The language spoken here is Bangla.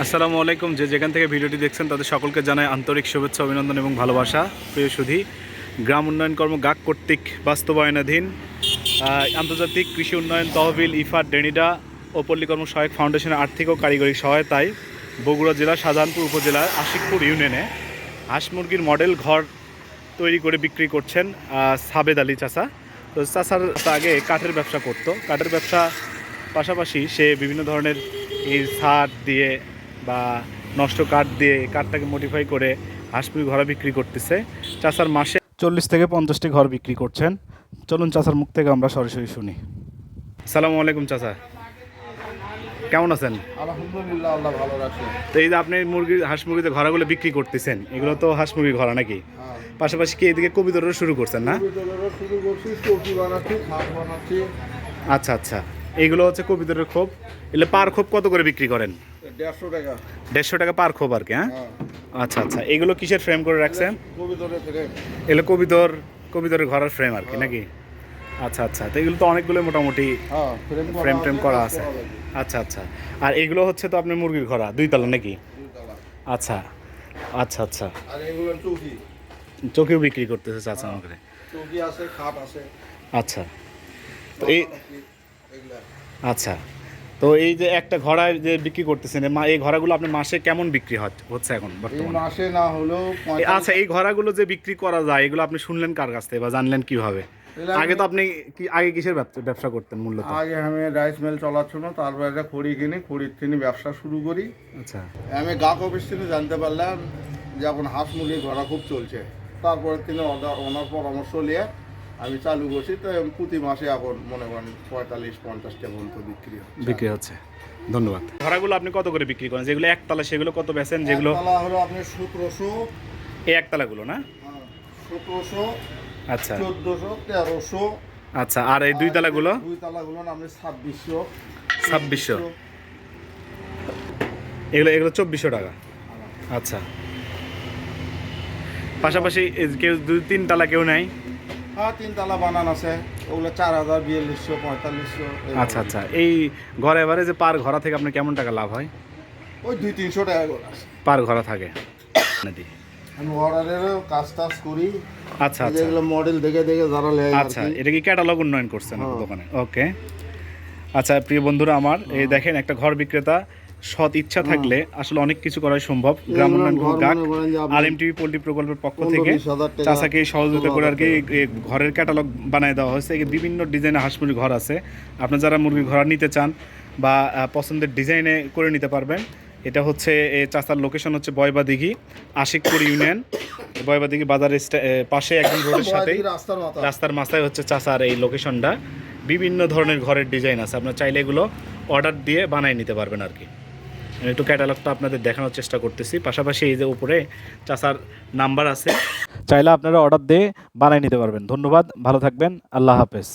আসসালামু আলাইকুম। যে যেখান থেকে ভিডিওটি দেখছেন তাদের সকলকে জানাই আন্তরিক শুভেচ্ছা, অভিনন্দন এবং ভালোবাসা। প্রিয় সুধী, গ্রাম উন্নয়ন কর্ম গাক কর্তৃক বাস্তবায়নাধীন আন্তর্জাতিক কৃষি উন্নয়ন তহবিল ইফাদ ডেনিডা ও পল্লীকর্ম সহায়ক ফাউন্ডেশনের আর্থিক ও কারিগরি সহায়তায় বগুড়া জেলার শাহজাহানপুর উপজেলার আশিকপুর ইউনিয়নে হাঁস মুরগির মডেল ঘর তৈরি করে বিক্রি করছেন সাবেদ আলী চাচা। তো চাচার আগে কাঠের ব্যবসা করতো। কাঠের ব্যবসা পাশাপাশি সে বিভিন্ন ধরনের এই ছাদ দিয়ে বা নষ্ট কাঠ দিয়ে কাঠটাকে মডিফাই করে হাঁস মুরগি ঘর বিক্রি করতেছে। চাচার মাসে 40 থেকে 50টি ঘর বিক্রি করছেন। চলুন চাচার মুখ থেকে আমরা সরাসরি শুনি। আসসালামু আলাইকুম চাচা, কেমন আছেন? আলহামদুলিল্লাহ, আল্লাহ ভালো রাখছে। তো এই যে আপনি হাঁস মুরগিতে ঘরগুলো বিক্রি করতেছেন, এগুলো তো হাঁস মুরগি ঘর নাকি? পাশাপাশি কি এদিকে কবিতরও শুরু করছেন না? শুরু করছি, চৌকি বানাচ্ছি, খাট বানাচ্ছি। আচ্ছা আচ্ছা, এইগুলো হচ্ছে কবিতরের খোপ। এগুলো পার খোপ কত করে বিক্রি করেন? 150 টাকা। 150 টাকা পার খোপ আর কি। হ্যাঁ, আচ্ছা আচ্ছা। এগুলো কিসের ফ্রেম করে রাখছেন? কবিতরের ফ্রেম। এগুলো কবিতরের ঘরের ফ্রেম আর কি নাকি? আচ্ছা আচ্ছা। তো এগুলো তো অনেকগুলো মোটামুটি ফ্রেম করা আছে। আচ্ছা আচ্ছা। আর এগুলো হচ্ছে তো আপনার মুরগির ঘরা 2 তলা নাকি? আচ্ছা আচ্ছা আচ্ছা। আর এগুলো চৌকি। চৌকিও বিক্রি করতেছে চাচা আমাকে? চৌকি আছে, খাট আছে। আচ্ছা। তো এই আচ্ছা, তো এই যে একটা ঘোড়ায় যে বিক্রি করতেছেন, এই ঘোড়াগুলো আপনার মাসে কেমন বিক্রি হচ্ছে এখন বর্তমানে? মাসে না হলেও আচ্ছা, এই ঘোড়াগুলো যে বিক্রি করা যায়, এগুলো আপনি শুনলেন কার কাছ থেকে বা জানলেন কিভাবে? আগে তো আপনি আগে কিসের ব্যবসা করতেন মূলত? আগে আমি রাইস মিল চালাচ্ছিল, তারপরে খড়ি কিনি, খড়ির থেকে ব্যবসা শুরু করি। আচ্ছা, আমি গাক অফিস থেকে জানতে পারলাম যে এখন হাঁস মুরগি ঘোড়া খুব চলছে। তারপরে তিনি ওনার পরামর্শ নিয়ে আমি চালু করছি। তো প্রতি মাসে এখন মনে করেন 45-50টা পর্যন্ত বিক্রি হচ্ছে। ধন্যবাদ। ঘোড়াগুলো আপনি কত করে বিক্রি করেন? যেগুলো একতলা সেগুলো কত বেচেন? যেগুলো একতলা হলো আপনি 1700। এই একতলাগুলো না? 1700। আচ্ছা, 1400, 1300। আচ্ছা। আর এই 2 তলাগুলো? 2 তলাগুলো আপনি 2600। 2600। এগুলো 2400 টাকা। আচ্ছা। পাশাপাশি কেউ 2-3 তলা কেউ নাই? হ্যাঁ, 3 তলা বানান আছে, ওগুলো 4000, 4200, 4500। আচ্ছা আচ্ছা। এই ঘরে এবারে যে পার ঘোড়া থেকে আপনার কেমন টাকা লাভ হয়? ওই 200-300 টাকা করে আছে পার ঘোড়া থাকে। আমি অর্ডারেরও কাজ করি। আচ্ছা আচ্ছা। যেগুলো মডেল দেখে যারা নেয়। আচ্ছা, এটা কি ক্যাটালগ উন্নয়ন করছেন দোকানে? ওকে। আচ্ছা প্রিয় বন্ধুরা আমার, এই দেখেন একটা ঘর বিক্রেতা সৎ ইচ্ছা থাকলে আসলে অনেক কিছু করাই সম্ভব। গ্রাম উন্নয়ন গাক RMTV পোল্ট্রি প্রকল্পের পক্ষ থেকে চাচাকে সহযোগিতা করে আর কি ঘরের ক্যাটালগ বানিয়ে দেওয়া হয়েছে। বিভিন্ন ডিজাইনের হাঁস মুরগির ঘর আছে। আপনারা যারা মুরগির ঘর নিতে চান বা পছন্দের ডিজাইনে করে নিতে পারবেন। এটা হচ্ছে চাচার লোকেশন হচ্ছে বয়বাদিঘি, আশিকপুর ইউনিয়ন, বয়বাদিঘি বাজারের পাশে একদম রোডের সাথে রাস্তার মাথায় হচ্ছে চাচার এই লোকেশনটা। বিভিন্ন ধরনের ঘরের ডিজাইন আছে, আপনারা চাইলে এগুলো অর্ডার দিয়ে বানিয়ে নিতে পারবেন আর কি। একটু ক্যাটালগটা আপনাদের দেখানোর চেষ্টা করতেছি। পাশাপাশি এই যে উপরে চাচার নাম্বার আছে, চাইলে আপনারা অর্ডার দিয়ে বানিয়ে নিতে পারবেন। ধন্যবাদ, ভালো থাকবেন, আল্লাহ হাফেজ।